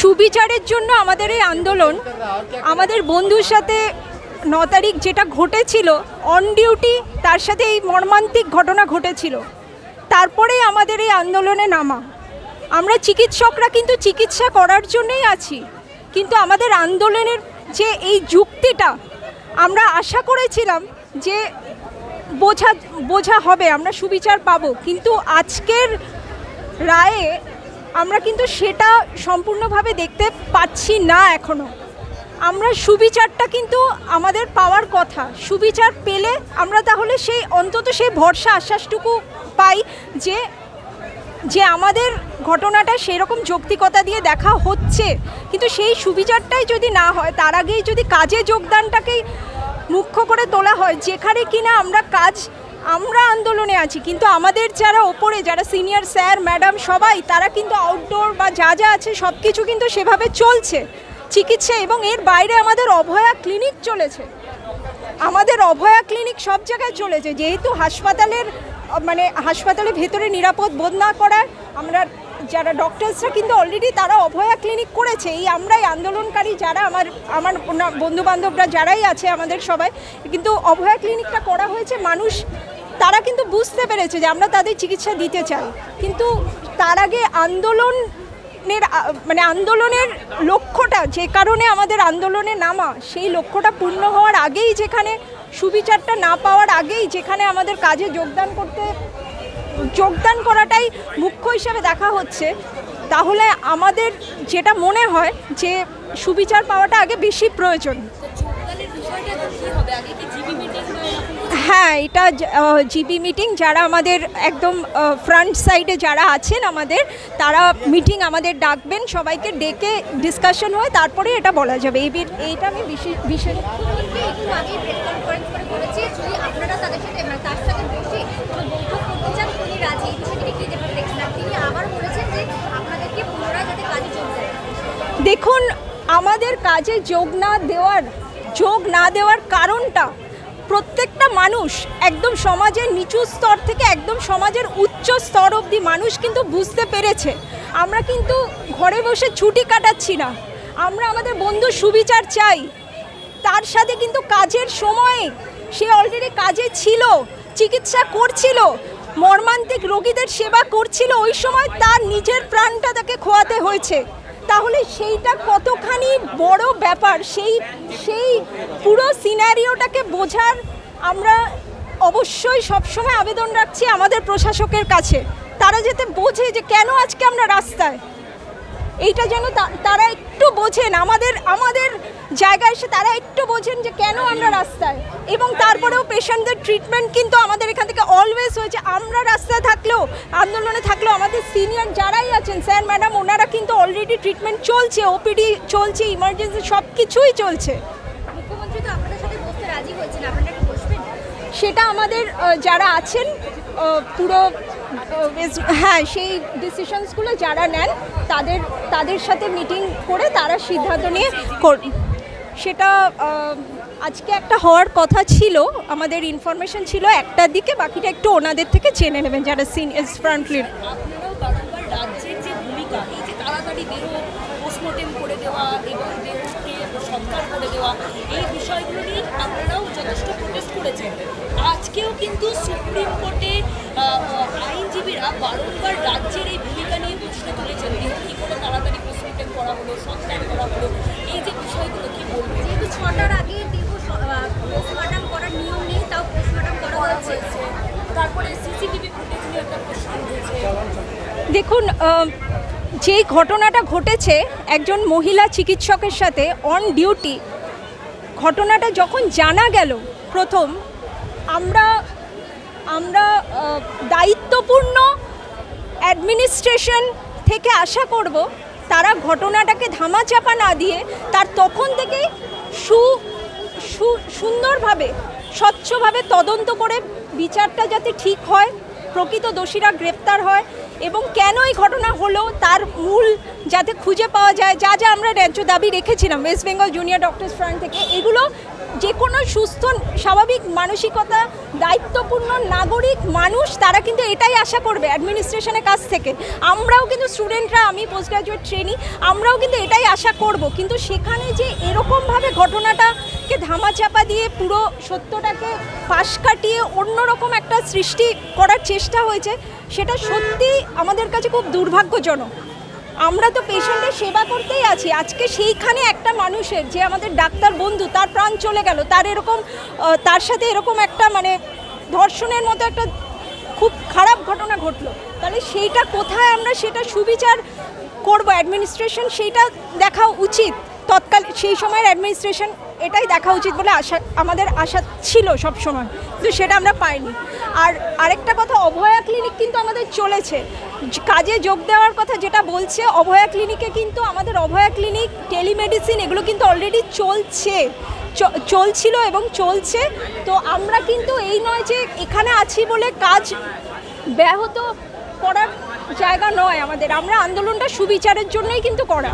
সুবিচারের জন্য আমাদের এই আন্দোলন, আমাদের বন্ধুর সাথে 9 তারিখ যেটা ঘটেছিল অন ডিউটি, তার সাথে এই মর্মান্তিক ঘটনা ঘটেছিল, তারপরেই আমাদের এই আন্দোলনে নামা। আমরা চিকিৎসকরা কিন্তু চিকিৎসা করার জন্যই আছি, কিন্তু আমাদের আন্দোলনের যে এই যুক্তিটা আমরা আশা করেছিলাম যে বোঝা হবে, আমরা সুবিচার পাবো, কিন্তু আজকের রায়ে আমরা কিন্তু সেটা সম্পূর্ণভাবে দেখতে পাচ্ছি না। এখনও আমরা সুবিচারটা কিন্তু আমাদের পাওয়ার কথা। সুবিচার পেলে আমরা তাহলে সেই অন্তত সেই ভরসা আশ্বাসটুকু পাই যে আমাদের ঘটনাটা সেরকম যৌক্তিকতা দিয়ে দেখা হচ্ছে, কিন্তু সেই সুবিচারটাই যদি না হয়, তার আগেই যদি কাজে যোগদানটাকেই মুখ্য করে তোলা হয়, যেখানে কিনা আমরা আন্দোলনে আছি, কিন্তু আমাদের যারা ওপরে যারা সিনিয়র স্যার ম্যাডাম সবাই, তারা কিন্তু আউটডোর বা যা আছে সব কিছু কিন্তু সেভাবে চলছে চিকিৎসা। এবং এর বাইরে আমাদের অভয়া ক্লিনিক চলেছে, আমাদের অভয়া ক্লিনিক সব জায়গায় চলেছে, যেহেতু হাসপাতালের ভেতরে নিরাপদ বোধ না করায় আমরা যারা ডক্টরসরা কিন্তু অলরেডি তারা অভয়া ক্লিনিক করেছে। এই আমরাই আন্দোলনকারী যারা আমার বন্ধুবান্ধবরা যারাই আছে আমাদের সবাই কিন্তু অভয়া ক্লিনিকটা করা হয়েছে। মানুষ তারা কিন্তু বুঝতে পেরেছে যে আমরা তাদের চিকিৎসা দিতে চাই, কিন্তু তার আগে আন্দোলনের লক্ষ্যটা, যে কারণে আমাদের আন্দোলনে নামা, সেই লক্ষ্যটা পূর্ণ হওয়ার আগেই, যেখানে সুবিচারটা না পাওয়ার আগেই যেখানে আমাদের কাজে যোগদান করাটাই মুখ্য হিসাবে দেখা হচ্ছে, তাহলে আমাদের যেটা মনে হয় যে সুবিচার পাওয়াটা আগে বেশি প্রয়োজন। হ্যাঁ, এটা জিবি মিটিং, যারা আমাদের একদম ফ্রন্ট সাইডে যারা আছেন আমাদের, তারা মিটিং আমাদের ডাকবেন, সবাইকে ডেকে ডিসকাশন হয়, তারপরে এটা বলা যাবে। এইটা আমি বিশেষ দেখুন, আমাদের কাজে যোগ না দেওয়ার কারণটা প্রত্যেকটা মানুষ, একদম সমাজের নিচু স্তর থেকে একদম সমাজের উচ্চ স্তর অবধি মানুষ কিন্তু বুঝতে পেরেছে। আমরা কিন্তু ঘরে বসে ছুটি কাটাচ্ছি না, আমরা আমাদের বন্ধু সুবিচার চাই। তার সাথে কিন্তু কাজের সময়ে সে অলরেডি কাজে ছিল, চিকিৎসা করছিল, মর্মান্তিক রোগীদের সেবা করছিল, ওই সময় তার নিজের প্রাণটা তাকে খোয়াতে হয়েছে। তাহলে সেইটা কতখানি বড় ব্যাপার, সেই পুরো সিনারিওটাকে বোঝার আমরা অবশ্যই সবসময় আবেদন রাখছি আমাদের প্রশাসকের কাছে, তারা যাতে বোঝে যে কেন আজকে আমরা রাস্তায়, এইটা যেন তারা একটু বোঝেন, আমাদের জায়গায় এসে তারা একটু বোঝেন যে কেন আমরা রাস্তায়। এবং তারপরেও পেশেন্টদের ট্রিটমেন্ট কিন্তু আমাদের এখান থেকে অলওয়েজ হয়েছে। আমরা রাস্তায় থাকলেও, আন্দোলনে থাকলেও আমাদের সিনিয়র যারাই আছেন স্যার ম্যাডাম, ওনারা কিন্তু অলরেডি ট্রিটমেন্ট চলছে, ওপিডি চলছে, ইমার্জেন্সি সব কিছুই চলছে। মুখ্যমন্ত্রী তো আপনাদের সাথে বসতে রাজি হয়েছেন, আপনারা কি বসবেন? সেটা আমাদের যারা আছেন পুরো, হ্যাঁ, সেই ডিসিশনসগুলো যারা নেন তাদের সাথে মিটিং করে তারা সিদ্ধান্ত নিয়ে সেটা আজকে একটা হওয়ার কথা ছিল, আমাদের ইনফরমেশন ছিল 1টার দিকে, বাকিটা একটু ওনাদের থেকে জেনে নেবেন যারা সিনিয়র ফ্রন্ট লিড। রাজ্যের যে ভূমিকা, এই যে তাড়াতাড়ি পোস্টমর্টেম করে দেওয়া এবং দেহকে সৎকার করে দেওয়া, এই বিষয়গুলো নিয়ে আপনারাও যথেষ্ট প্রোটেস্ট করেছেন। আজকেও কিন্তু সুপ্রিম কোর্টে আইনজীবীরা বারংবার রাজ্যের এই ভূমিকা নিয়ে প্রশ্ন তুলেছেন, দেহ কী করে তাড়াতাড়ি পোস্টমর্টেম করা হলো, সৎকার করা হলো, এই যে বিষয়গুলো কী বলবেন? যেহেতু 6টার আগে দেহ পোস্টমর্টেম করার নিয়ম নেই, তাও পোস্টমর্টেম করা হচ্ছে, তারপরে সিসিটিভি ফুটেজ নিয়ে একটা প্রশ্ন উঠেছে। দেখুন, যেই ঘটনাটা ঘটেছে একজন মহিলা চিকিৎসকের সাথে অন ডিউটি, ঘটনাটা যখন জানা গেল প্রথম, আমরা দায়িত্বপূর্ণ অ্যাডমিনিস্ট্রেশন থেকে আশা করব তারা ঘটনাটাকে ধামাচাপা না দিয়ে তার তখন থেকেই সুন্দরভাবে স্বচ্ছভাবে তদন্ত করে বিচারটা যাতে ঠিক হয়, প্রকৃত দোষীরা গ্রেপ্তার হয় এবং কেন এই ঘটনা হলো তার মূল যাতে খুঁজে পাওয়া যায়। যা আমরা ন্যায্য দাবি রেখেছিলাম West Bengal junior doctors front থেকে, এগুলো যে কোনো সুস্থ স্বাভাবিক মানসিকতা দায়িত্বপূর্ণ নাগরিক মানুষ তারা কিন্তু এটাই আশা করবে অ্যাডমিনিস্ট্রেশনের কাছ থেকে। আমরাও কিন্তু স্টুডেন্টরা, আমি পোস্ট গ্রাজুয়েট ট্রেনি, আমরাও কিন্তু এটাই আশা করব। কিন্তু সেখানে যে এরকমভাবে ঘটনাটাকে ধামাচাপা দিয়ে পুরো সত্যটাকে পাশ কাটিয়ে অন্যরকম একটা সৃষ্টি করার চেষ্টা হয়েছে, সেটা সত্যি আমাদের কাছে খুব দুর্ভাগ্যজনক। আমরা তো পেশেন্টের সেবা করতেই আছি, আজকে সেইখানে একটা মানুষের, যে আমাদের ডাক্তার বন্ধু, তার প্রাণ চলে গেল, তার সাথে এরকম একটা মানে ধর্ষণের মতো একটা খুব খারাপ ঘটনা ঘটলো, তাহলে সেইটা কোথায় আমরা সেটা সুবিচার করব? অ্যাডমিনিস্ট্রেশন সেইটা দেখা উচিত, তৎকালীন সেই সময়ের অ্যাডমিনিস্ট্রেশন এটাই দেখা উচিত বলে আমাদের আশা ছিল সব সময়, কিন্তু সেটা আমরা পাইনি। আর আরেকটা কথা, অভয়া ক্লিনিক কিন্তু আমাদের চলেছে, কাজে যোগ দেওয়ার কথা যেটা বলছে, অভয়া ক্লিনিকে কিন্তু আমাদের অভয়া ক্লিনিক, টেলিমেডিসিন এগুলো কিন্তু অলরেডি চলছিল এবং চলছে। তো আমরা কিন্তু এই নয় যে এখানে আছি বলে কাজ ব্যাহত করার জায়গা নয় আমাদের, আমরা আন্দোলনটা সুবিচারের জন্যই কিন্তু করা।